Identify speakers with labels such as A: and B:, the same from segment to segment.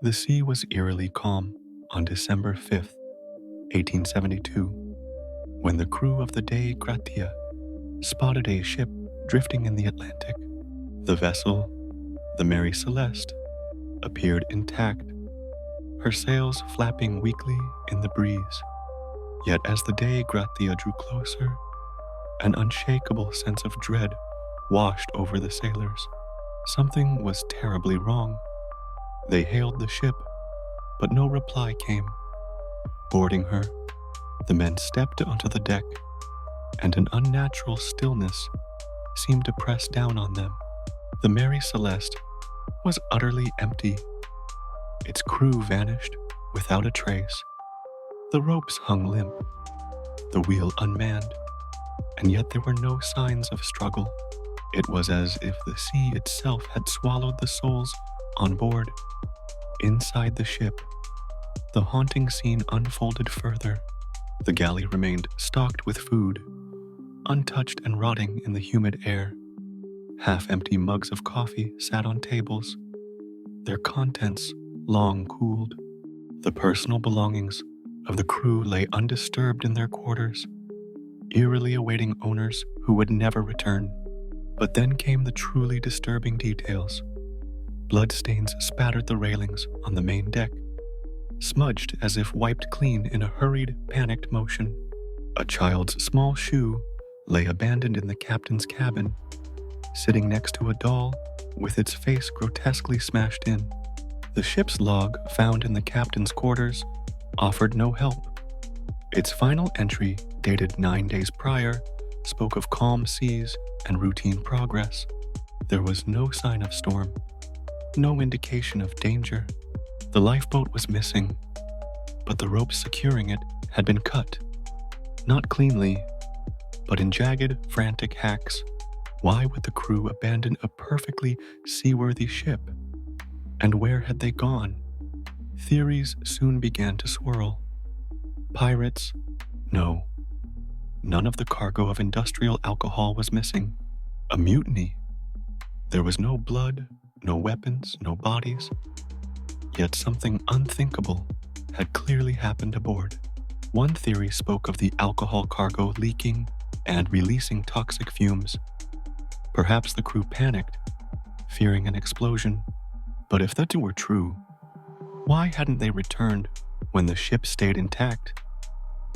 A: The sea was eerily calm on December 5th, 1872, when the crew of the Dei Gratia spotted a ship drifting in the Atlantic. The vessel, the Mary Celeste, appeared intact, her sails flapping weakly in the breeze. Yet as the Dei Gratia drew closer, an unshakable sense of dread washed over the sailors. Something was terribly wrong. They hailed the ship, but no reply came. Boarding her, the men stepped onto the deck, and an unnatural stillness seemed to press down on them. The Mary Celeste was utterly empty. Its crew vanished without a trace. The ropes hung limp, the wheel unmanned, and yet there were no signs of struggle. It was as if the sea itself had swallowed the souls on board. Inside the ship, the haunting scene unfolded further. The galley remained stocked with food, untouched and rotting in the humid air. Half-empty mugs of coffee sat on tables, their contents long cooled. The personal belongings of the crew lay undisturbed in their quarters, eerily awaiting owners who would never return. But then came the truly disturbing details. Bloodstains spattered the railings on the main deck, smudged as if wiped clean in a hurried, panicked motion. A child's small shoe lay abandoned in the captain's cabin, sitting next to a doll with its face grotesquely smashed in. The ship's log, found in the captain's quarters, offered no help. Its final entry, dated 9 days prior, spoke of calm seas and routine progress. There was no sign of storm, no indication of danger. The lifeboat was missing, but the ropes securing it had been cut. Not cleanly, but in jagged, frantic hacks. Why would the crew abandon a perfectly seaworthy ship? And where had they gone? Theories soon began to swirl. Pirates? No. None of the cargo of industrial alcohol was missing. A mutiny? There was no blood, no weapons, no bodies. Yet something unthinkable had clearly happened aboard. One theory spoke of the alcohol cargo leaking and releasing toxic fumes. Perhaps the crew panicked, fearing an explosion. But if the two were true, why hadn't they returned when the ship stayed intact?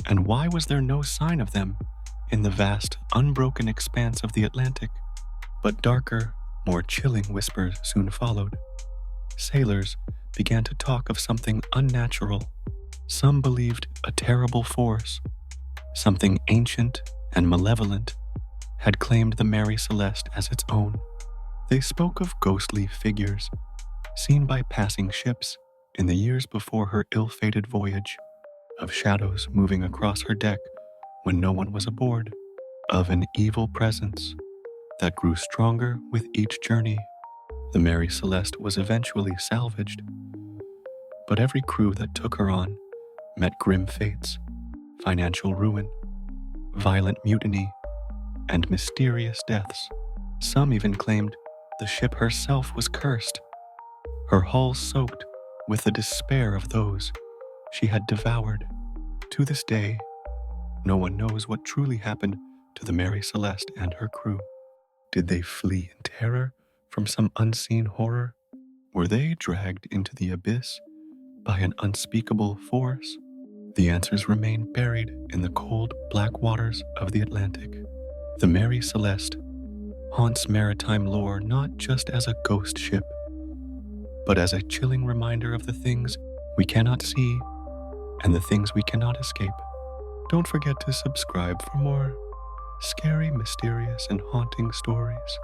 A: And why was there no sign of them in the vast, unbroken expanse of the Atlantic? But darker, more chilling whispers soon followed. Sailors began to talk of something unnatural. Some believed a terrible force, something ancient and malevolent, had claimed the Mary Celeste as its own. They spoke of ghostly figures seen by passing ships in the years before her ill-fated voyage, of shadows moving across her deck when no one was aboard, of an evil presence that grew stronger with each journey. The Mary Celeste was eventually salvaged, but every crew that took her on met grim fates, financial ruin, violent mutiny, and mysterious deaths. Some even claimed the ship herself was cursed, her hull soaked with the despair of those she had devoured. To this day, no one knows what truly happened to the Mary Celeste and her crew. Did they flee in terror from some unseen horror? Were they dragged into the abyss by an unspeakable force? The answers remain buried in the cold, black waters of the Atlantic. The Mary Celeste haunts maritime lore not just as a ghost ship, but as a chilling reminder of the things we cannot see and the things we cannot escape. Don't forget to subscribe for more scary, mysterious, and haunting stories.